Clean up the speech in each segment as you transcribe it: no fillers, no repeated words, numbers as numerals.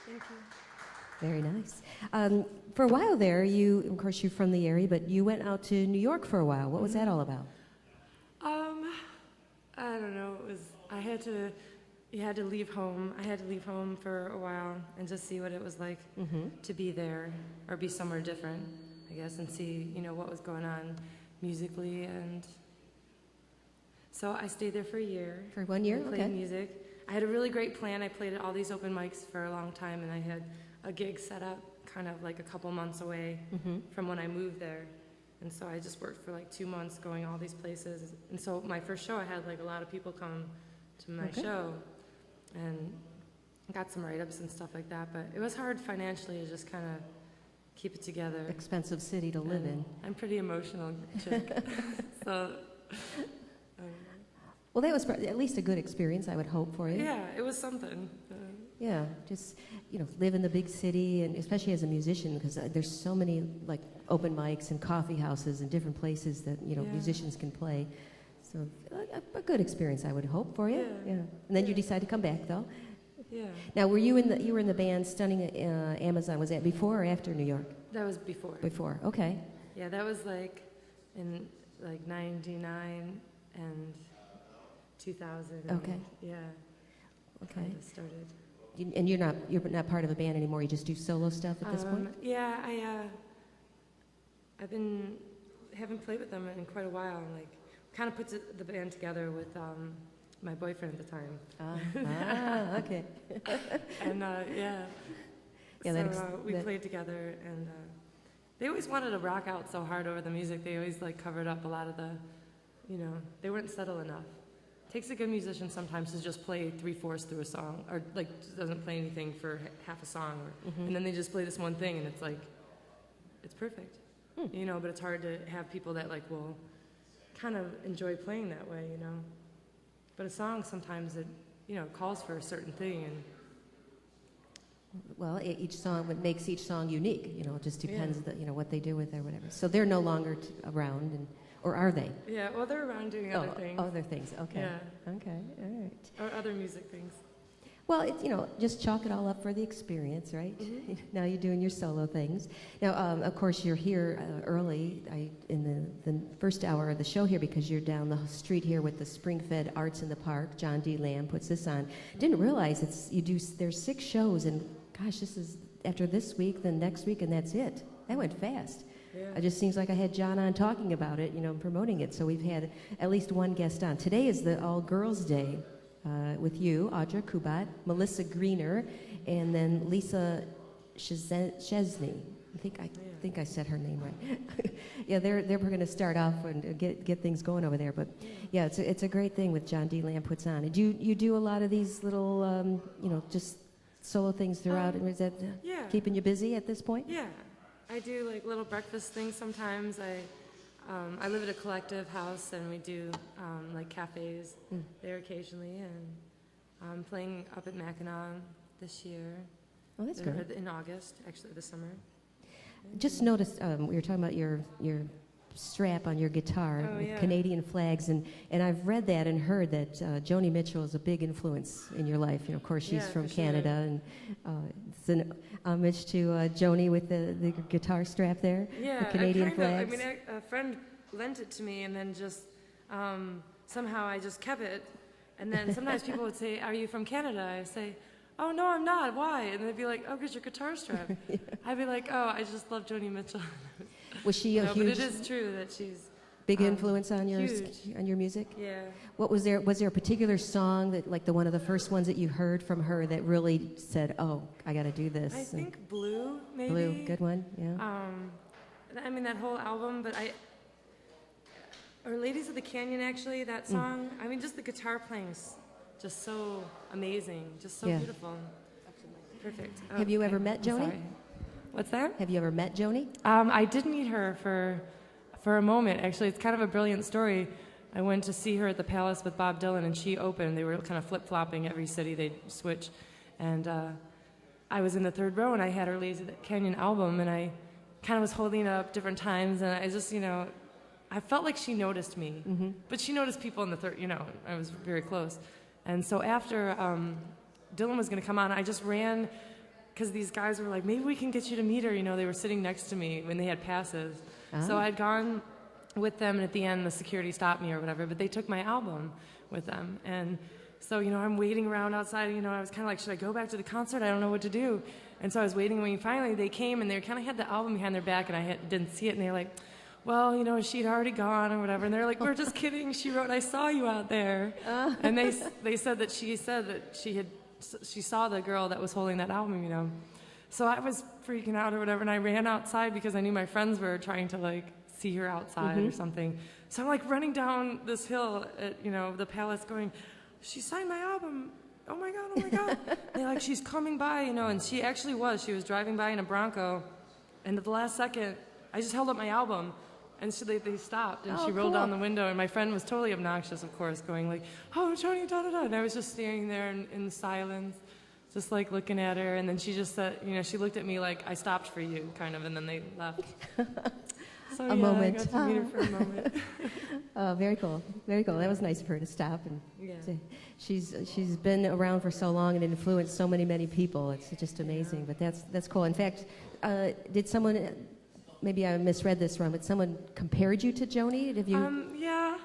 Thank you. Very nice. For a while there, of course, you're from the area, but you went out to New York for a while. What was that all about? I don't know. You had to leave home. I had to leave home for a while and just see what it was like to be there or be somewhere different, I guess, and see, what was going on musically. And so I stayed there for a year. For 1 year? I played music. I had a really great plan. I played at all these open mics for a long time, and I had a gig set up kind of like a couple months away from when I moved there. And so I just worked for like 2 months going all these places. And so my first show, I had like a lot of people come to my show and got some write-ups and stuff like that. But it was hard financially to just kind of keep it together. Expensive city to live in. I'm pretty emotional chick. So... Well, that was at least a good experience, I would hope, for you. Yeah, it was something. Yeah, just, live in the big city, and especially as a musician, because there's so many, like, open mics and coffee houses and different places that, musicians can play. So a good experience, I would hope, for you. Yeah. And then you decided to come back, though. Yeah. Now, you were in the band Stunning Amazon. Was that before or after New York? That was before. Before, okay. Yeah, that was like in like 99 and 2000. Okay. Yeah. Okay. Kind of started. And you're not part of a band anymore. You just do solo stuff at this point. Yeah, haven't played with them in quite a while. Like, kind of put the band together with my boyfriend at the time. Okay. And we played together, and they always wanted to rock out so hard over the music. They always like covered up a lot of the, they weren't subtle enough. Takes a good musician sometimes to just play 3/4 through a song, or like doesn't play anything for half a song, and then they just play this one thing, and it's like, it's perfect, But it's hard to have people that like will kind of enjoy playing that way, But a song sometimes it, calls for a certain thing, and well, what makes each song unique, it just depends what they do with it or whatever. So they're no longer around, or are they? Yeah, well, they're around doing other things. Other things, okay. Yeah. Okay, all right. Or other music things. Well, just chalk it all up for the experience, right? Now you're doing your solo things. Now, of course, you're here early in the first hour of the show here because you're down the street here with the Spring-Fed Arts in the Park. John D. Lamb puts this on. Didn't realize there's 6 shows, and gosh, this is after this week, then next week, and that's it. That went fast. Yeah. It just seems like I had John on talking about it, promoting it. So we've had at least one guest on. Today is the All Girls Day with you, Audra Kubat, Melissa Greener, and then Lisa Chesney. I think I said her name right. Yeah, they're going to start off and get things going over there. But yeah, it's a great thing with John D. Lamb puts on. And you do a lot of these little just solo things throughout. And is that keeping you busy at this point? Yeah. I do like little breakfast things sometimes. I live at a collective house, and we do like cafes there occasionally, and I'm playing up at Mackinac this year. Oh, that's good. In August, actually, this summer. Just noticed we were talking about your strap on your guitar with Canadian flags, and I've read that and heard that Joni Mitchell is a big influence in your life. Of course, she's from Canada, and it's an homage to Joni with the guitar strap there. Yeah, the Canadian flags. A friend lent it to me, and then just somehow I just kept it. And then sometimes people would say, "Are you from Canada?" I say, "Oh no, I'm not. Why?" And they'd be like, "Oh, because your guitar strap." I'd be like, "Oh, I just love Joni Mitchell." Was she a huge? But it is true that she's big influence on your music. Yeah. What was there? Was there a particular song that, like one of the first ones that you heard from her, that really said, "Oh, I got to do this"? I think Blue, maybe. Blue, good one. Yeah. That whole album, or Ladies of the Canyon, actually, that song. Just the guitar playing's just so amazing, just so beautiful. Perfect. Oh, Have you ever met Joni? Sorry. What's that? Have you ever met Joni? I did meet her for a moment. Actually, it's kind of a brilliant story. I went to see her at the Palace with Bob Dylan, and she opened. They were kind of flip-flopping every city. They'd switch. And I was in the third row, and I had her Ladies of the Canyon album, and I kind of was holding it up different times, and I just, I felt like she noticed me. Mm-hmm. But she noticed people in the third, I was very close. And so after Dylan was going to come on, I just ran because these guys were like, maybe we can get you to meet her. You know, they were sitting next to me when they had passes. So I'd gone with them, and at the end, the security stopped me or whatever, but they took my album with them. And so, you know, I'm waiting around outside, you know, I was kind of like, should I go back to the concert? I don't know what to do. And so I was waiting when finally they came, and they kind of had the album behind their back, and I didn't see it, and they were like, well, you know, she'd already gone or whatever. And they're like, we're just kidding. She wrote, I saw you out there. And they said that she saw the girl that was holding that album, you know. So I was freaking out or whatever, and I ran outside because I knew my friends were trying to, like, see her outside or something. So I'm, like, running down this hill at, you know, the Palace going, she signed my album. Oh, my God, oh, my God. And they're like, she's coming by, you know, and she actually was. She was driving by in a Bronco, and at the last second, I just held up my album, and so they stopped, and she rolled down the window, and my friend was totally obnoxious, of course, going like, oh, Joni, da-da-da, and I was just standing there in silence, just like looking at her, and then she just said, you know, she looked at me like, I stopped for you, kind of, and then they left. So a moment. I got to meet her for a moment. Oh, very cool. Very cool. That was nice of her to stop. And she's been around for so long and influenced so many people. It's just amazing. But that's cool. In fact, did someone, maybe I misread this wrong, but someone compared you to Joni? Have you? Yeah.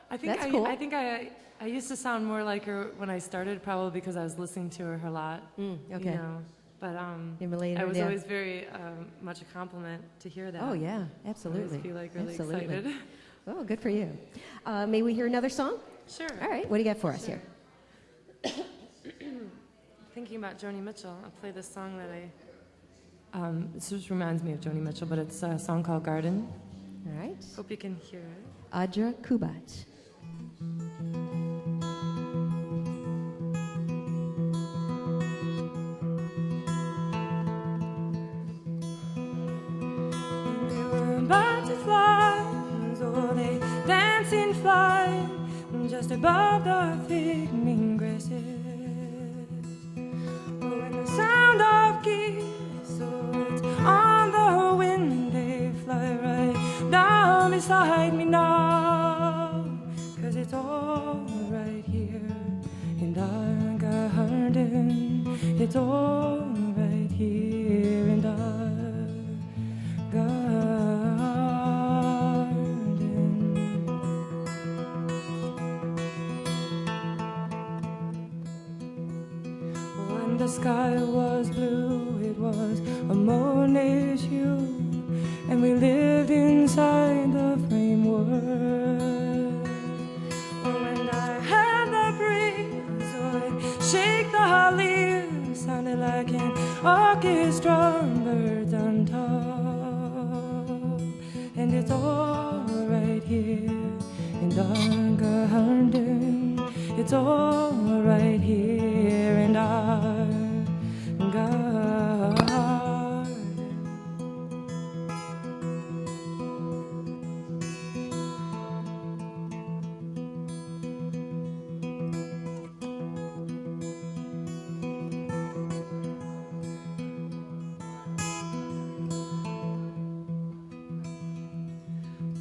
I think that's cool. I think I used to sound more like her when I started, probably because I was listening to her a lot. Okay. You know? But later, I was always very much a compliment to hear that. Oh, yeah, absolutely. I always feel like really excited. Oh, good for you. May we hear another song? Sure. All right, what do you got for us here? Thinking about Joni Mitchell, I'll play this song that this just reminds me of Joni Mitchell, but it's a song called Garden. All right. Hope you can hear it. Audra Kubat. Butterflies, oh, they dance in flight just above the thick green grasses. Oh, and the sound of geese, oh, it's on the wind, they fly right down beside me now. 'Cause it's all right here in our garden. It's all right here in our garden. When the sky was blue, it was a Monet's hue, and we lived inside the framework. When I had the breeze, oh, it shake the leaves, sounded like an orchestra, birds on top. And it's all right here in the garden. It's all right here in our garden.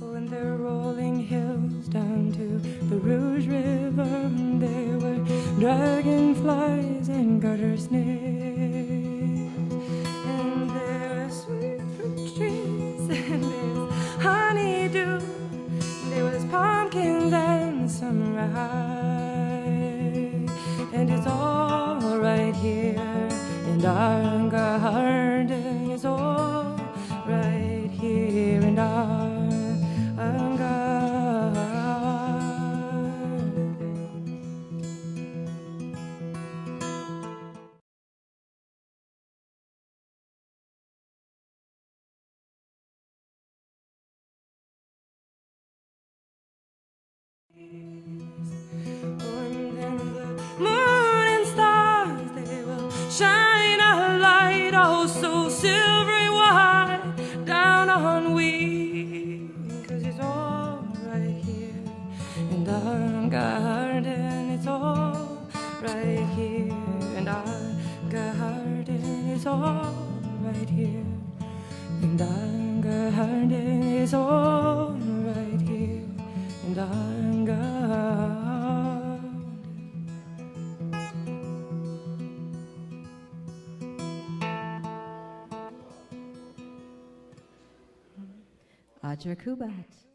When they're rolling hills down to the Rouge River, there were dragonflies and garter snakes, and there were sweet fruit trees, and there's honeydew, there was pumpkins and some rye, and it's all right here in our garden. It's all right here in our and then the moon and stars, they will shine a light, oh so silvery white, down on we. 'Cause it's all right here in our garden. It's all right here in our garden. It's all right here in our garden. It's all right here in our garden. Audra Kubat.